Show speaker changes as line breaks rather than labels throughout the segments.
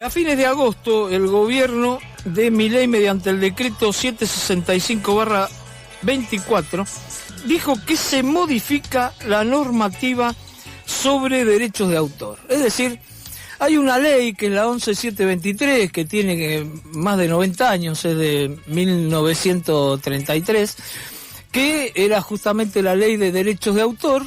A fines de agosto, el gobierno de Milei, mediante el decreto 765/24, dijo que se modifica la normativa sobre derechos de autor. Es decir, hay una ley que es la 11723, que tiene más de 90 años, es de 1933, que era justamente la ley de derechos de autor.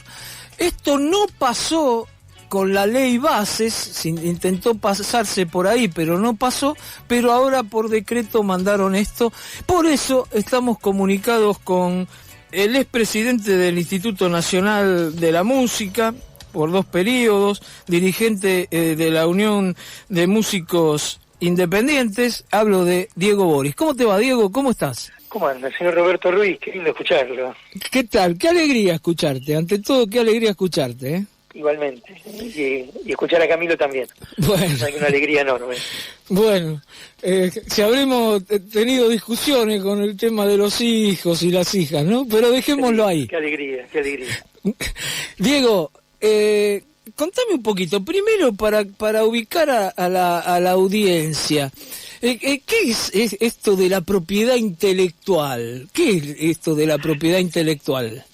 Esto no pasó con la ley bases, intentó pasarse por ahí, pero no pasó, pero ahora por decreto mandaron esto. Por eso estamos comunicados con el expresidente del Instituto Nacional de la Música, por 2 periodos, dirigente de la Unión de Músicos Independientes. Hablo de Diego Boris. ¿Cómo te va, Diego? ¿Cómo estás?
¿Cómo anda, señor Roberto Ruiz? Qué lindo escucharlo.
¿Qué tal? Qué alegría escucharte. Ante todo, qué alegría escucharte, ¿eh?
Igualmente. Y escuchar a Camilo también.
Bueno.
Hay una alegría enorme.
Bueno, si habremos tenido discusiones con el tema de los hijos y las hijas, ¿no? Pero dejémoslo ahí.
Qué alegría, qué alegría.
Diego, contame un poquito, primero para ubicar a la audiencia. ¿Qué es esto de la propiedad intelectual? ¿Qué es esto de la propiedad intelectual?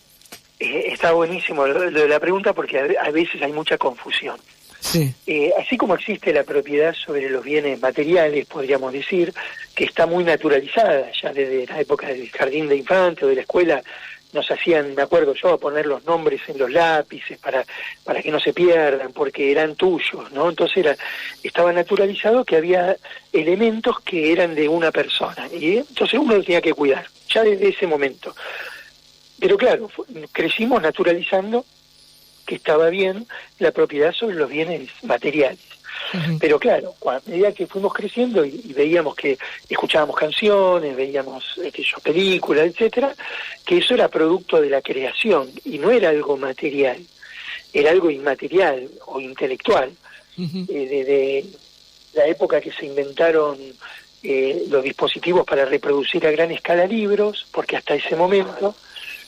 Está buenísimo lo de la pregunta, porque a veces hay mucha confusión.
Sí.
Así como existe la propiedad sobre los bienes materiales, podríamos decir, que está muy naturalizada ya desde la época del jardín de infantes o de la escuela. Nos hacían, me acuerdo yo, poner los nombres en los lápices para que no se pierdan, porque eran tuyos, ¿no? Entonces estaba naturalizado que había elementos que eran de una persona, y entonces uno lo tenía que cuidar, ya desde ese momento. Pero claro, crecimos naturalizando que estaba bien la propiedad sobre los bienes materiales. Uh-huh. Pero claro, a medida que fuimos creciendo y veíamos que escuchábamos canciones, veíamos películas, etcétera, que eso era producto de la creación y no era algo material, era algo inmaterial o intelectual. Uh-huh. Desde la época que se inventaron los dispositivos para reproducir a gran escala libros, porque hasta ese momento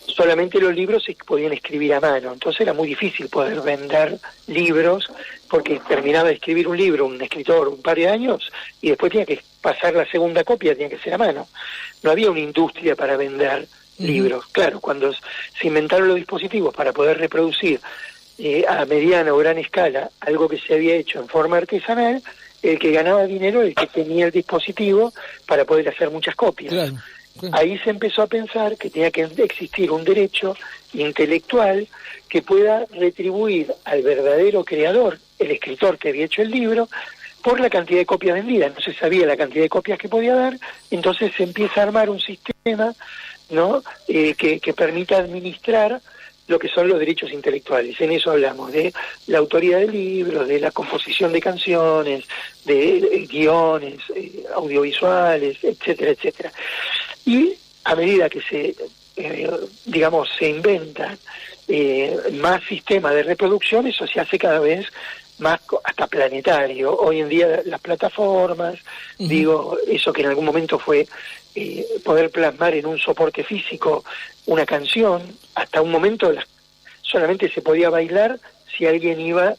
solamente los libros se podían escribir a mano, entonces era muy difícil poder vender libros, porque terminaba de escribir un libro un escritor un par de años y después tenía que pasar la segunda copia, tenía que ser a mano. No había una industria para vender libros. Claro, cuando se inventaron los dispositivos para poder reproducir a mediana o gran escala algo que se había hecho en forma artesanal, el que ganaba dinero era el que tenía el dispositivo para poder hacer muchas copias. Claro. Ahí se empezó a pensar que tenía que existir un derecho intelectual que pueda retribuir al verdadero creador, el escritor que había hecho el libro, por la cantidad de copias vendidas. No se sabía la cantidad de copias que podía dar, entonces se empieza a armar un sistema, ¿no? Que permita administrar lo que son los derechos intelectuales. En eso hablamos de la autoría de libros, de la composición de canciones, de guiones, audiovisuales, etcétera, etcétera. Y a medida que se inventan más sistemas de reproducción, eso se hace cada vez más hasta planetario. Hoy en día las plataformas, uh-huh. Eso que en algún momento fue poder plasmar en un soporte físico una canción, hasta un momento solamente se podía bailar si alguien iba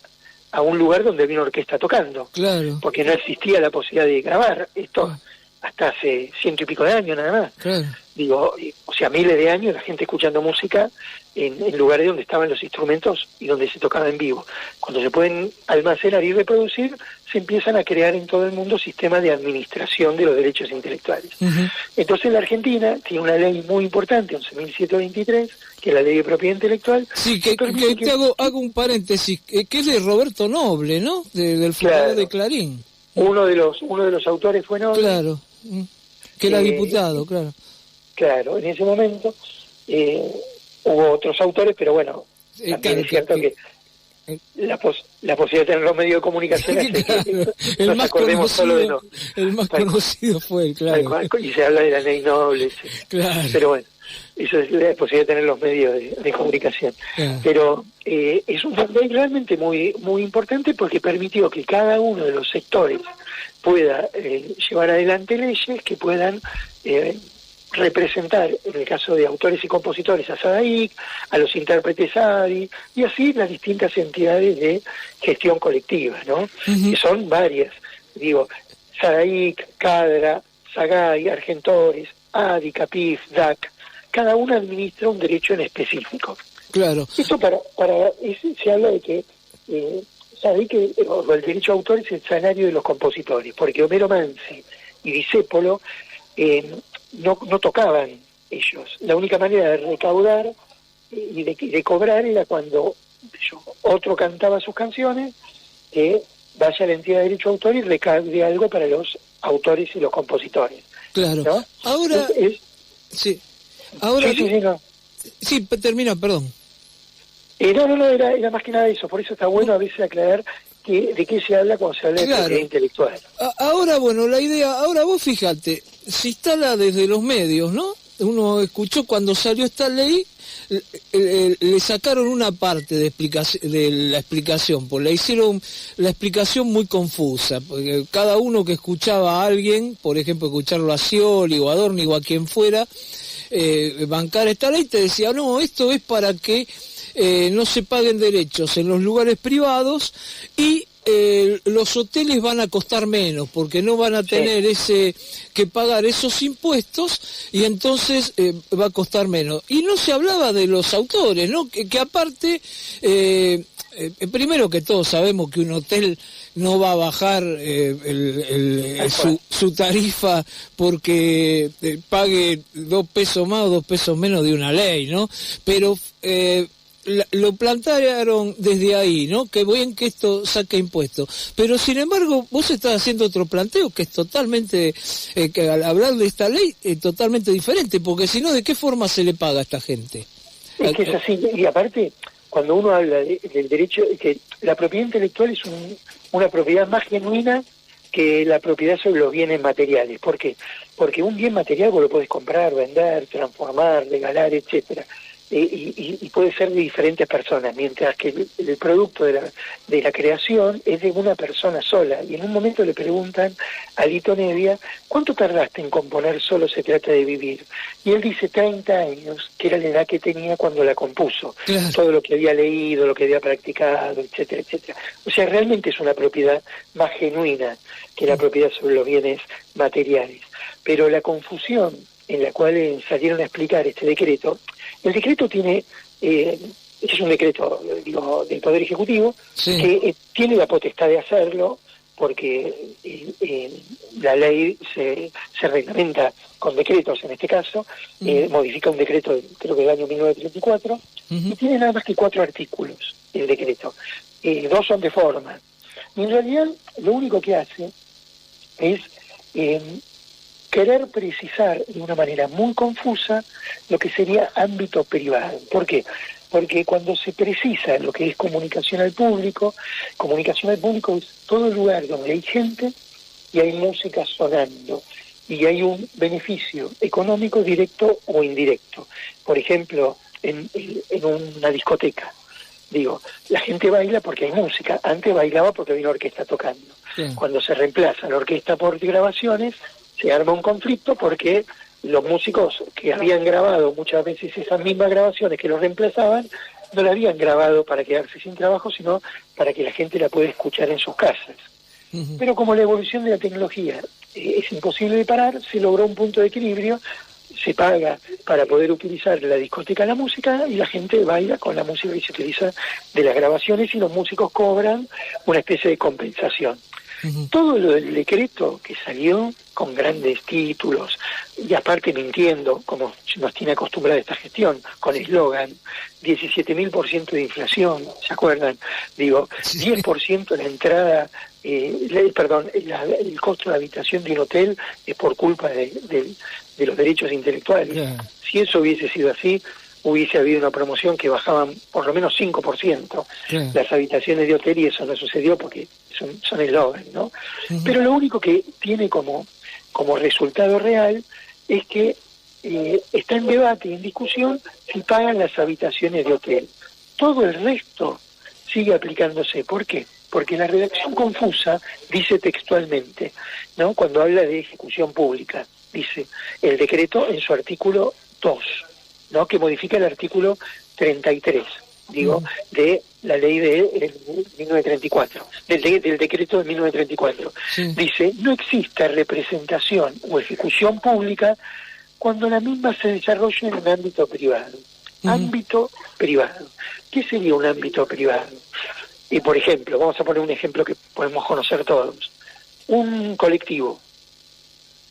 a un lugar donde había una orquesta tocando, claro. Porque no existía la posibilidad de grabar esto hasta hace 100 y pico de años nada más. Claro. Miles de años la gente escuchando música en lugares donde estaban los instrumentos y donde se tocaba en vivo. Cuando se pueden almacenar y reproducir, se empiezan a crear en todo el mundo sistemas de administración de los derechos intelectuales. Uh-huh. Entonces la Argentina tiene una ley muy importante, 11.723, que es la ley de propiedad intelectual. Sí, que hago un paréntesis, que es de Roberto Noble, ¿no? Del fundador, claro, de Clarín. Uno de los autores fue Noble. Claro, que era diputado, claro. Claro, en ese momento hubo otros autores, pero bueno, también es cierto que la posibilidad de tener los medios de comunicación hace
claro,
que el más conocido,
el más conocido fue él, claro.
Y se habla de la ley Noble, sí. Claro. Pero bueno, eso es la posibilidad de tener los medios de comunicación. Claro. Pero es una ley realmente muy, muy importante, porque permitió que cada uno de los sectores pueda llevar adelante leyes que puedan representar, en el caso de autores y compositores, a SADAIC, a los intérpretes ADI, y así las distintas entidades de gestión colectiva, ¿no? Uh-huh. Que son varias. digo, SADAIC, CADRA, SAGAI, Argentores, ADI, CAPIF, DAC, cada uno administra un derecho en específico.
Claro.
Esto se habla de que SADAIC, o el derecho de autor, es el salario de los compositores, porque Homero Manzi y Discépolo no tocaban ellos. La única manera de recaudar y de cobrar era cuando otro cantaba sus canciones, que vaya a la entidad de derecho de autor y recaude algo para los autores y los compositores.
Claro.
¿No?
Ahora... Sí. Ahora... Sí, termina, perdón.
No, era más que nada eso. Por eso está bueno a veces aclarar de qué se habla cuando se habla de propiedad intelectual.
Ahora, bueno, la idea... Ahora vos fíjate, se instala desde los medios, ¿no? Uno escuchó cuando salió esta ley, le sacaron una parte de la explicación, pues le hicieron la explicación muy confusa, porque cada uno que escuchaba a alguien, por ejemplo, escucharlo a Scioli o a Adorni o a quien fuera, bancar esta ley, te decía, no, esto es para que no se paguen derechos en los lugares privados y los hoteles van a costar menos porque no van a tener que pagar esos impuestos y entonces va a costar menos. Y no se hablaba de los autores, ¿no? Que aparte, primero que todos sabemos que un hotel no va a bajar su tarifa porque pague 2 pesos más o 2 pesos menos de una ley, ¿no? Pero... lo plantearon desde ahí, ¿no? Que bien que esto saque impuestos. Pero sin embargo, vos estás haciendo otro planteo que es totalmente, que al hablar de esta ley, es totalmente diferente, porque si no, ¿de qué forma se le paga a esta gente?
Es que es así, y aparte, cuando uno habla del derecho, que la propiedad intelectual es una propiedad más genuina que la propiedad sobre los bienes materiales. ¿Por qué? Porque un bien material vos lo podés comprar, vender, transformar, regalar, etcétera. Y puede ser de diferentes personas, mientras que el producto de la creación es de una persona sola. Y en un momento le preguntan a Lito Nevia, ¿cuánto tardaste en componer Solo se trata de vivir? Y él dice 30 años, que era la edad que tenía cuando la compuso. Claro. Todo lo que había leído, lo que había practicado, etcétera, etcétera. O sea, realmente es una propiedad más genuina que la propiedad sobre los bienes materiales. Pero la confusión en la cual salieron a explicar este decreto, el decreto tiene, es un decreto, digo, del Poder Ejecutivo, que tiene la potestad de hacerlo, porque la ley se reglamenta con decretos, en este caso, modifica un decreto, creo que del año 1934, y tiene nada más que 4 artículos el decreto. 2 son de forma. Y en realidad, lo único que hace es... querer precisar de una manera muy confusa lo que sería ámbito privado. ¿Por qué? Porque cuando se precisa lo que es comunicación al público es todo lugar donde hay gente y hay música sonando y hay un beneficio económico directo o indirecto. Por ejemplo, en una discoteca. Digo, la gente baila porque hay música. Antes bailaba porque había una orquesta tocando. Sí. Cuando se reemplaza la orquesta por grabaciones, se arma un conflicto porque los músicos que habían grabado muchas veces esas mismas grabaciones que los reemplazaban, no la habían grabado para quedarse sin trabajo, sino para que la gente la pueda escuchar en sus casas. Pero como la evolución de la tecnología es imposible de parar, se logró un punto de equilibrio, se paga para poder utilizar la discoteca la música y la gente baila con la música que se utiliza de las grabaciones y los músicos cobran una especie de compensación. Todo lo del decreto que salió con grandes títulos y aparte mintiendo, como nos tiene acostumbrada esta gestión, con eslogan, 17.000% de inflación, ¿se acuerdan? Digo, 10% la entrada, el costo de habitación de un hotel es por culpa de los derechos intelectuales. Yeah. Si eso hubiese sido así, hubiese habido una promoción que bajaban por lo menos 5% las habitaciones de hotel y eso no sucedió porque son eslogan, ¿no? Pero lo único que tiene como resultado real es que está en debate y en discusión si pagan las habitaciones de hotel. Todo el resto sigue aplicándose. ¿Por qué? Porque la redacción confusa dice textualmente, ¿no? Cuando habla de ejecución pública, dice el decreto en su artículo 2, ¿no? Que modifica el artículo 33. digo, de la ley de 1934, del decreto de 1934. Sí. Dice, no existe representación o ejecución pública cuando la misma se desarrolla en un ámbito privado. Ámbito privado. ¿Qué sería un ámbito privado? Y por ejemplo, vamos a poner un ejemplo que podemos conocer todos. Un colectivo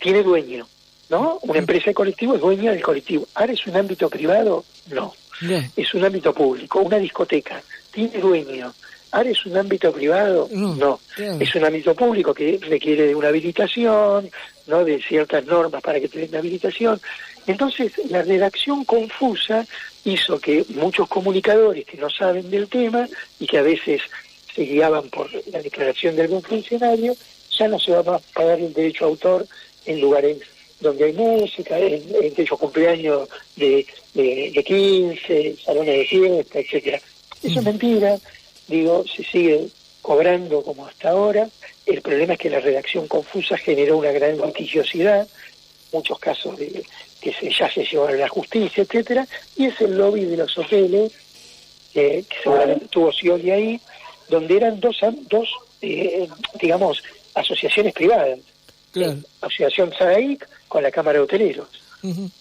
tiene dueño, ¿no? Una empresa de colectivo es dueña del colectivo. ¿Ahora es un ámbito privado? No. Es un ámbito público. Una discoteca tiene dueño. ¿Ahora es un ámbito privado? No. Es un ámbito público que requiere de una habilitación, ¿no? De ciertas normas para que te den la habilitación. Entonces, la redacción confusa hizo que muchos comunicadores que no saben del tema y que a veces se guiaban por la declaración de algún funcionario, ya no se va a pagar el derecho a autor en lugares donde hay música, en aquellos cumpleaños de 15, salones de fiesta, etcétera. Eso es mentira, digo, se sigue cobrando como hasta ahora. El problema es que la redacción confusa generó una gran litigiosidad, muchos casos de que ya se llevaron a la justicia, etcétera, y es el lobby de los hoteles, que seguramente tuvo Scioli ahí, donde eran dos digamos, asociaciones privadas. Claro. Asociación SAIC con la Cámara de Hoteleros,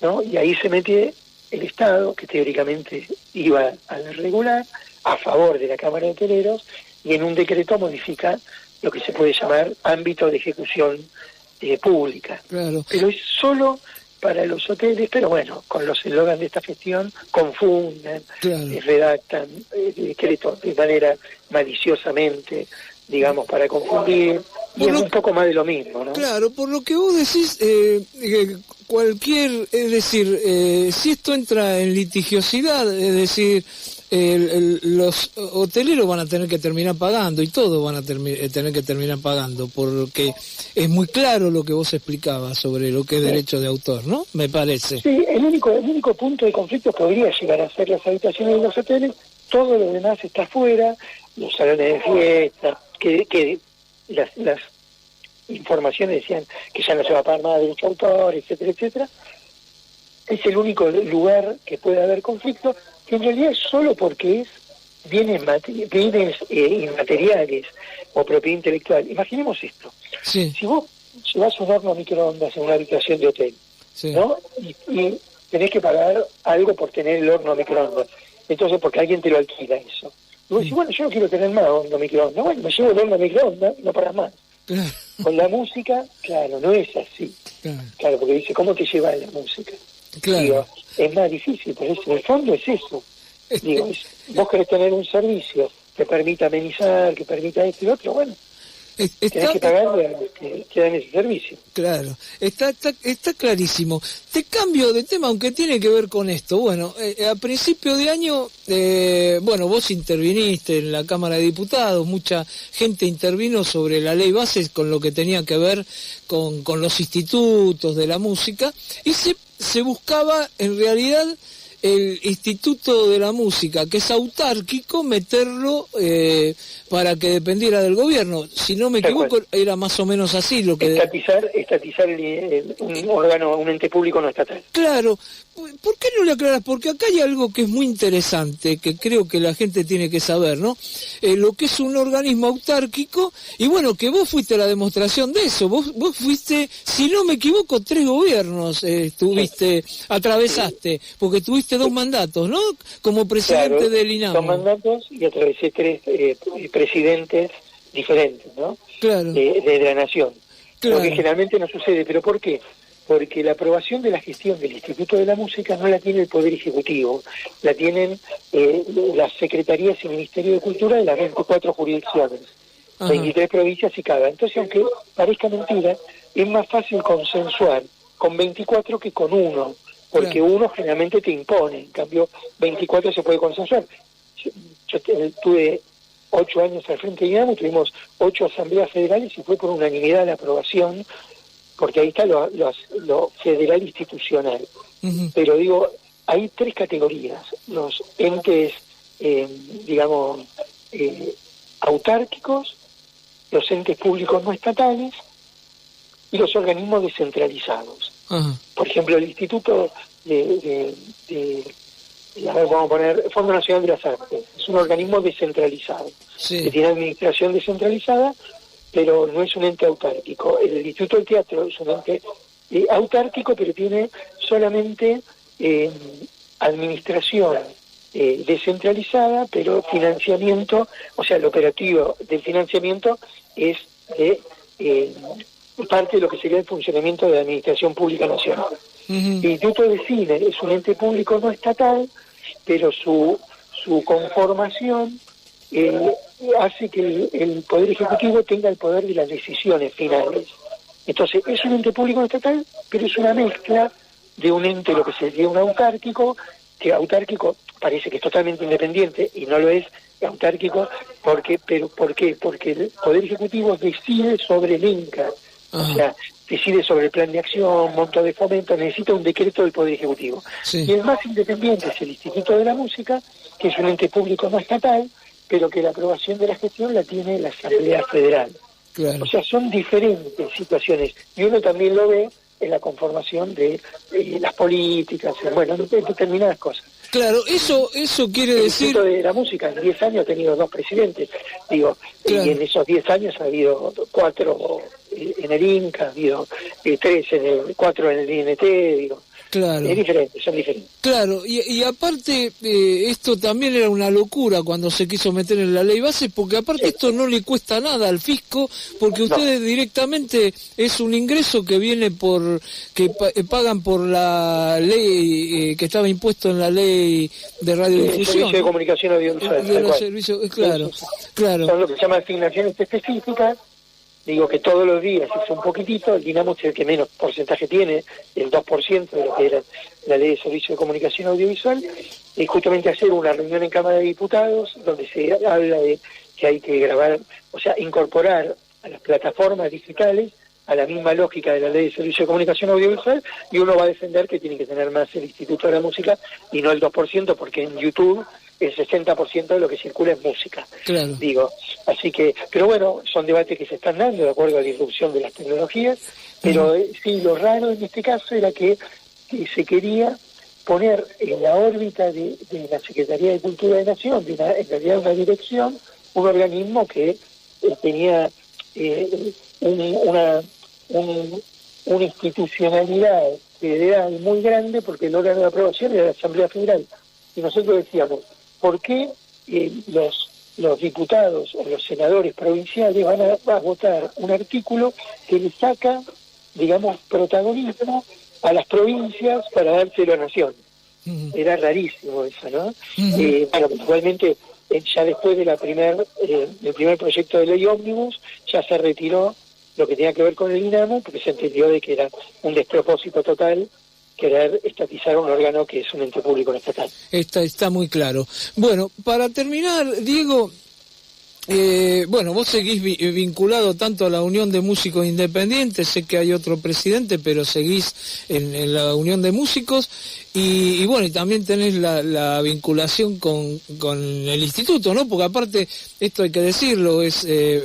¿no? Y ahí se metió el Estado, que teóricamente iba a regular, a favor de la Cámara de Hoteleros, y en un decreto modifica lo que se puede llamar ámbito de ejecución pública. Claro. Pero es solo para los hoteles, pero bueno, con los eslogans de esta gestión confunden, redactan decretos de manera maliciosamente, digamos, para confundir, y es un poco más de lo mismo, ¿no?
Claro, por lo que vos decís, es decir, si esto entra en litigiosidad, es decir, los hoteleros van a tener que terminar pagando, y todos van a tener que terminar pagando, porque es muy claro lo que vos explicabas sobre lo que es derecho de autor, ¿no? Me parece.
Sí, el único punto de conflicto podría llegar a ser las habitaciones de los hoteles, todo lo demás está afuera, los salones de fiesta, que las informaciones decían que ya no se va a pagar más derecho de autor, etcétera, etcétera. Es el único lugar que puede haber conflicto, que en realidad es solo porque es bienes inmateriales o propiedad intelectual. Imaginemos esto. Sí. Si vos llevas un horno a microondas en una habitación de hotel, ¿no? Y tenés que pagar algo por tener el horno a microondas. Entonces, porque alguien te lo alquila eso. Y vos decís, bueno, yo no quiero tener más horno a microondas. Bueno, me llevo el horno a microondas, no pagas más. Claro. Con la música, claro, no es así. Claro, porque dice, ¿cómo te lleva la música? Claro. Digo, es más difícil, pero en el fondo es eso. Digo, vos querés tener un servicio que permita amenizar, que permita esto y lo otro, bueno, tenés que pagarle a los que dan ese servicio.
Claro, está clarísimo. Te cambio de tema, aunque tiene que ver con esto. Bueno, a principio de año, vos interviniste en la Cámara de Diputados, mucha gente intervino sobre la ley base con lo que tenía que ver con los institutos de la música, y se buscaba en realidad el Instituto de la Música, que es autárquico, meterlo para que dependiera del gobierno. Si no me equivoco, era más o menos así lo que...
Estatizar un órgano, un ente público no estatal.
Claro. ¿Por qué no le aclaras? Porque acá hay algo que es muy interesante, que creo que la gente tiene que saber, ¿no? Lo que es un organismo autárquico, y bueno, que vos fuiste la demostración de eso. Vos fuiste, si no me equivoco, 3 gobiernos atravesaste, porque tuviste 2 mandatos, ¿no? Como presidente del INAMU.
2 mandatos y atravesé 3 presidentes diferentes, ¿no? Claro. De la nación. Claro. Lo que generalmente no sucede. ¿Pero por qué? Porque la aprobación de la gestión del Instituto de la Música no la tiene el Poder Ejecutivo, la tienen las Secretarías y Ministerio de Cultura de las 24 jurisdicciones, 23 provincias y cada. Entonces, aunque parezca mentira, es más fácil consensuar con 24 que con 1, porque uno generalmente te impone, en cambio 24 se puede consensuar. Yo tuve 8 años al frente de INAMU, tuvimos 8 asambleas federales y fue por unanimidad la aprobación, porque ahí está lo federal institucional. Pero digo, hay 3 categorías: los entes, autárquicos, los entes públicos no estatales y los organismos descentralizados. Por ejemplo, el Instituto de a ver, vamos a poner Fondo Nacional de las Artes, es un organismo descentralizado, que tiene administración descentralizada, pero no es un ente autárquico. El Instituto del Teatro es un ente autárquico, pero tiene solamente administración descentralizada, pero financiamiento, o sea, el operativo del financiamiento es de parte de lo que sería el funcionamiento de la Administración Pública Nacional. El Instituto de Cine es un ente público no estatal, pero su conformación hace que el Poder Ejecutivo tenga el poder de las decisiones finales. Entonces, es un ente público no estatal, pero es una mezcla de un ente, lo que sería un autárquico, que autárquico parece que es totalmente independiente, y no lo es autárquico, ¿por qué? Porque el Poder Ejecutivo decide sobre el INCA, o sea, decide sobre el plan de acción, monto de fomento, necesita un decreto del Poder Ejecutivo. Y el más independiente es el Instituto de la Música, que es un ente público no estatal, pero que la aprobación de la gestión la tiene la Asamblea Federal. Claro. O sea, son diferentes situaciones, y uno también lo ve en la conformación de las políticas, bueno, de determinadas cosas.
Claro, eso quiere decir...
El Instituto de la Música en 10 años ha tenido 2 presidentes, digo, claro. Y en esos 10 años ha habido 4 en el INCA, ha habido 4 en el INT, digo.
Claro.
Es diferente, son diferentes.
Claro, y aparte esto también era una locura cuando se quiso meter en la ley base, porque aparte esto no le cuesta nada al fisco, porque ustedes directamente es un ingreso que viene que pagan por la ley que estaba impuesto en la ley de radiodifusión.
El servicio de comunicación audiovisual.
De los servicios, claro.
Son lo que se llama asignaciones específicas. Digo que todos los días es un poquitito, el Dinamo es el que menos porcentaje tiene, el 2% de lo que era la ley de servicio de comunicación audiovisual, y justamente hacer una reunión en Cámara de Diputados donde se habla de que hay que grabar, o sea, incorporar a las plataformas digitales a la misma lógica de la ley de servicio de comunicación audiovisual, y uno va a defender que tiene que tener más el Instituto de la Música y no el 2%, porque en YouTube el 60% de lo que circula es música.
Claro.
Digo, así que, pero bueno, son debates que se están dando de acuerdo a la irrupción de las tecnologías, pero sí, lo raro en este caso era que se quería poner en la órbita de la Secretaría de Cultura de Nación, en realidad una dirección, un organismo que tenía una institucionalidad federal muy grande, porque el órgano de aprobación era la Asamblea Federal. Y nosotros decíamos, ¿por qué los diputados o los senadores provinciales van a votar un artículo que le saca, digamos, protagonismo a las provincias para dárselo a la nación? Era rarísimo eso, ¿no? Bueno, igualmente, ya después de del primer proyecto de ley ómnibus, ya se retiró lo que tenía que ver con el Dinamo, porque se entendió de que era un despropósito total querer estatizar un órgano que es un ente público no estatal.
Está muy claro. Bueno, para terminar, Diego, bueno, vos seguís vinculado tanto a la Unión de Músicos Independientes, sé que hay otro presidente, pero seguís en la Unión de Músicos, y bueno, y también tenés la vinculación con el instituto, ¿no? Porque aparte, esto hay que decirlo,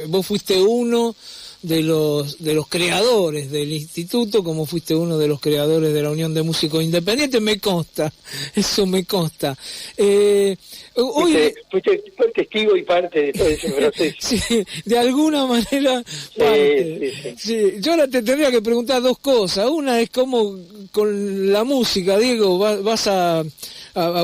vos fuiste uno de los creadores del instituto, como fuiste uno de los creadores de la Unión de Músicos Independientes, me consta, eso me consta.
Fuiste testigo y parte de todo ese proceso.
Sí, de alguna manera parte. Sí. Yo ahora te tendría que preguntar 2 cosas. Una es cómo con la música, Diego, vas a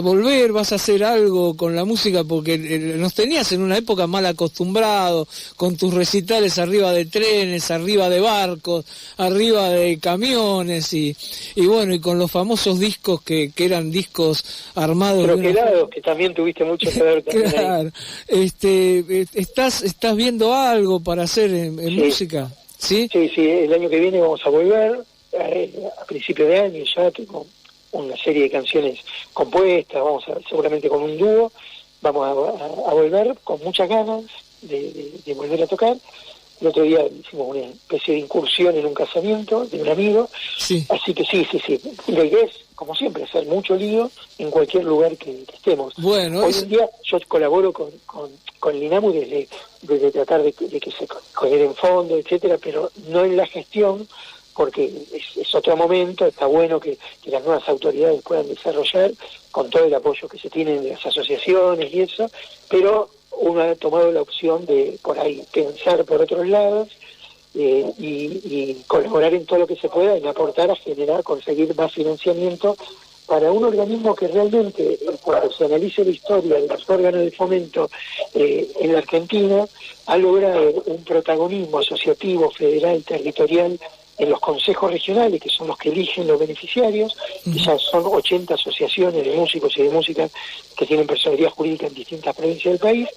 volver, vas a hacer algo con la música, porque nos tenías en una época mal acostumbrados, con tus recitales arriba de trenes, arriba de barcos, arriba de camiones, y bueno, y con los famosos discos que eran discos armados.
Troquelados, que también tuviste mucho que ver también.
Claro. ¿Estás viendo algo para hacer en música? ¿Sí?
Sí, el año que viene vamos a volver, a principio de año ya tengo una serie de canciones compuestas, seguramente con un dúo, vamos a volver con muchas ganas de volver a tocar. El otro día hicimos una especie de incursión en un casamiento de un amigo, así que sí. La idea es, como siempre, hacer mucho lío en cualquier lugar que estemos.
Bueno,
hoy en día yo colaboro con el INAMU desde tratar de que se generen fondos, etcétera, pero no en la gestión, porque es otro momento, está bueno que las nuevas autoridades puedan desarrollar con todo el apoyo que se tiene de las asociaciones y eso, pero uno ha tomado la opción de por ahí pensar por otros lados y colaborar en todo lo que se pueda, en aportar a generar, conseguir más financiamiento para un organismo que realmente, cuando se analice la historia de los órganos de fomento en la Argentina, ha logrado un protagonismo asociativo, federal, territorial, en los consejos regionales, que son los que eligen los beneficiarios, que ya son 80 asociaciones de músicos y de música que tienen personalidad jurídica en distintas provincias del país,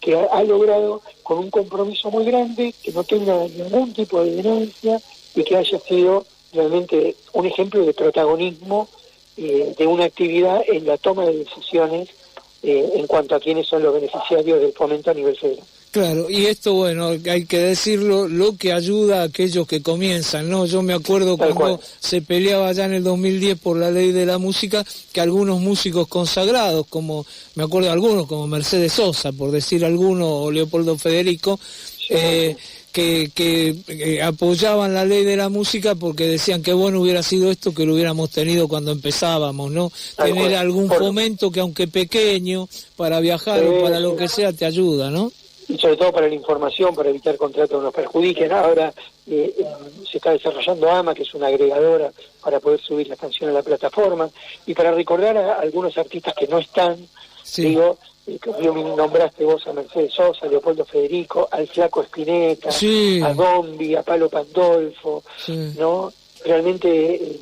que ha logrado con un compromiso muy grande, que no tenga ningún tipo de denuncia y que haya sido realmente un ejemplo de protagonismo de una actividad en la toma de decisiones en cuanto a quiénes son los beneficiarios del fomento a nivel federal.
Claro, y esto, bueno, hay que decirlo, lo que ayuda a aquellos que comienzan, ¿no? Yo me acuerdo cuando se peleaba ya en el 2010 por la ley de la música, que algunos músicos consagrados, como, me acuerdo de algunos, como Mercedes Sosa, por decir alguno, o Leopoldo Federico, que apoyaban la ley de la música porque decían que bueno hubiera sido esto que lo hubiéramos tenido cuando empezábamos, ¿no? Tener algún fomento que aunque pequeño, para viajar o para lo que sea, te ayuda, ¿no?
Y sobre todo para la información, para evitar contratos que nos perjudiquen. Ahora se está desarrollando AMA, que es una agregadora para poder subir las canciones a la plataforma, y para recordar a algunos artistas que no están, digo, me nombraste vos a Mercedes Sosa, a Leopoldo Federico, al Flaco Spinetta, a Gombi, a Palo Pandolfo, ¿no? Realmente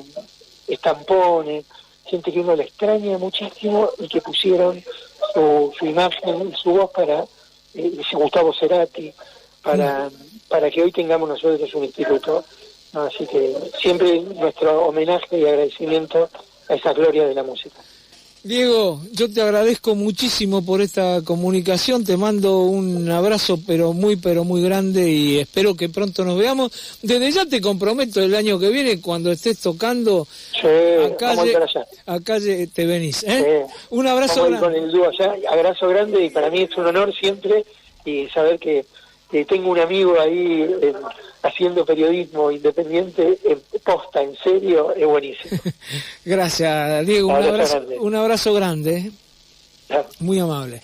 Estampone, gente que uno la extraña muchísimo y que pusieron su imagen y su voz para... Gustavo Cerati, para que hoy tengamos nosotros un instituto, ¿no? Así que siempre nuestro homenaje y agradecimiento a esa gloria de la música.
Diego, yo te agradezco muchísimo por esta comunicación, te mando un abrazo pero muy grande y espero que pronto nos veamos. Desde ya te comprometo el año que viene, cuando estés tocando a calle te venís, ¿eh? Un abrazo grande.
Con el dúo allá, abrazo grande, y para mí es un honor siempre, y saber que tengo un amigo ahí haciendo periodismo independiente, posta, en serio, es buenísimo.
Gracias, Diego, un abrazo grande. Muy amable.